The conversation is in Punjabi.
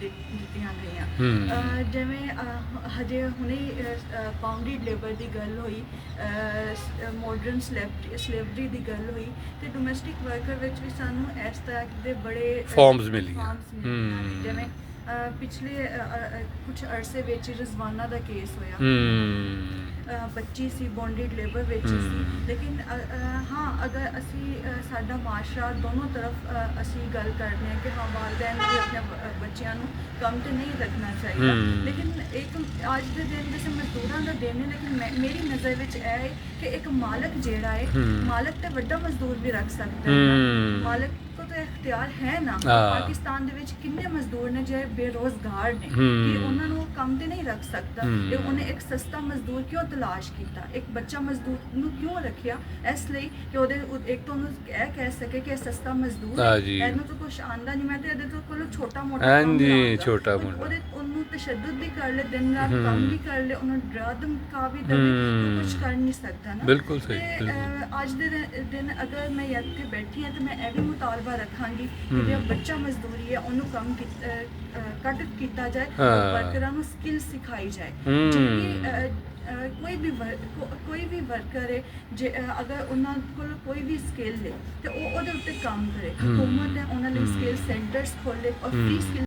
ਦਿੱਤੀਆਂ ਗਈਆਂ। ਹੂੰ ਜਿਵੇਂ ਹਜੇ ਹੁਣੇ ਬਾਉਂਡਰੀ ਲੇਬਰ ਦੀ ਗੱਲ ਹੋਈ, ਮਾਡਰਨ ਸਲੇਵਰੀ ਦੀ ਗੱਲ ਹੋਈ, ਤੇ ਡੋਮੈਸਟਿਕ ਵਰਕਰ ਵਿੱਚ ਵੀ ਸਾਨੂੰ ਇਸ ਤਰ੍ਹਾਂ ਦੇ ਬੜੇ ਫਾਰਮਸ ਮਿਲੀਆਂ। ਫਾਰਮਸ ਮਿਲੀਆਂ ਨੇ। ਜਿਵੇਂ ਪਿਛਲੇ ਕੁਝ ਅਰਸੇ ਵਿੱਚ ਰਿਜ਼ਵਾਨਾ ਦਾ ਕੇਸ ਹੋਇਆ। ਬੱਚੀ ਸੀ, ਬੌਂਡਿਡ ਲੇਬਰ ਵਿੱਚ ਸੀ, ਲੇਕਿਨ ਹਾਂ ਅਗਰ ਅਸੀਂ ਸਾਡਾ ਮਾਸ਼ਰਾ ਦੋਨੋਂ ਤਰਫ ਅਸੀਂ ਗੱਲ ਕਰਦੇ ਹਾਂ ਕਿ ਹਾਂ ਵਾਲਿदैन ਨੂੰ ਵੀ ਆਪਣੇ ਬੱਚਿਆਂ ਨੂੰ ਕੰਮ ਤੇ ਨਹੀਂ ਰੱਖਣਾ ਚਾਹੀਦਾ, ਲੇਕਿਨ ਇੱਕ ਅੱਜ ਦੇ ਦਿਨ ਵੈਸੇ ਮਜ਼ਦੂਰਾਂ ਦਾ ਦਿਨ ਹੈ, ਲੇਕਿਨ ਮੇਰੀ ਨਜ਼ਰ ਵਿੱਚ ਇਹ ਹੈ ਕਿ ਇੱਕ ਮਾਲਕ ਜਿਹੜਾ ਹੈ, ਮਾਲਕ ਤੇ ਵੱਡਾ ਮਜ਼ਦੂਰ ਵੀ ਰੱਖ ਸਕਦਾ ਹੈ। ਮਾਲਕ ਕੋ ਤਾਂ ਇਖਤਿਆਰ ਹੈ ਨਾ। ਪਾਕਿਸਤਾਨ ਦੇ ਵਿੱਚ ਕਿੰਨੇ ਮਜ਼ਦੂਰ ਨੇ ਜਿਹੜੇ ਬੇਰੋਜ਼ਗਾਰ ਨੇ, ਕਿ ਉਹਨਾਂ ਨੂੰ ਕੰਮ ਤੇ ਨਹੀਂ ਰੱਖ ਸਕਦਾ, ਤੇ ਉਹਨੇ ਇੱਕ ਸਸਤਾ ਮਜ਼ਦੂਰ ਕਿਉਂ ਤਲਾਸ਼ ਕੀਤਾ, ਇੱਕ ਬੱਚਾ ਮਜ਼ਦੂਰ ਨੂੰ ਕਿਉਂ ਰੱਖਿਆ? ਇਸ ਲਈ ਕਿ ਉਹਦੇ ਇੱਕ ਤਾਂ ਉਹਨੂੰ ਇਹ ਕਹਿ ਸਕੇ ਕਿ ਇਹ ਸਸਤਾ ਮਜ਼ਦੂਰ ਹੈ, ਇਹਨੂੰ ਤਾਂ ਕੁਛ ਆਉਂਦਾ ਨਹੀਂ, ਮੈਂ ਤੇ ਇਹਦੇ ਤੋਂ ਕੋਲੋਂ ਛੋਟਾ ਮੋਟਾ ਕੰਮ ਛੋਟਾ ਮੋਟਾ ਉਹਨੂੰ ਤਸ਼ੱਦਦ ਵੀ ਕਰ ਲੈ, ਦਿਨ ਰਾਤ ਕੰਮ ਵੀ ਕਰ ਲੈ, ਉਹਨੂੰ ਡਰਾ ਧਮਕਾ ਵੀ ਦੇਵੇ, ਕੁਝ ਕਰ ਨਹੀਂ ਸਕਦਾ ਨਾ। ਬਿਲਕੁਲ ਸਹੀ। ਤੇ ਅੱਜ ਦੇ ਦਿਨ ਅਗਰ ਮੈਂ ਇੱਥੇ ਬੈਠੀ ਹਾਂ ਤੇ ਮੈਂ ਇਹ ਵੀ ਮੁਤਾਲਬਾ ਰੱਖਾਂਗੀ ਕਿ ਜਿਹੜਾ ਬੱਚਾ ਮਜ਼ਦੂਰੀ ਹੈ ਉਹਨੂੰ ਕੰਮ ਕੱਟ ਕੀਤਾ ਜਾਏ, ਵਰਕਰਾਂ ਨੂੰ ਸਕਿੱਲ ਸਿਖਾਈ ਜਾਏ। ਕੋਈ ਵੀ ਵਰਕਰ ਹੈ, ਜੇ ਅਗਰ ਉਹਨਾਂ ਕੋਲ ਕੋਈ ਵੀ ਸਕਿੱਲ ਹੈ ਤੇ ਉਹ ਉਹਦੇ ਉੱਤੇ ਕੰਮ ਕਰੇ। ਹੁਕੂਮਤ ਹੈ ਉਹਨਾਂ ਲਈ ਸਕਿੱਲ ਸੈਂਟਰਸ ਖੋਲੇ ਔਰ ਫ੍ਰੀ ਸਕਿੱਲ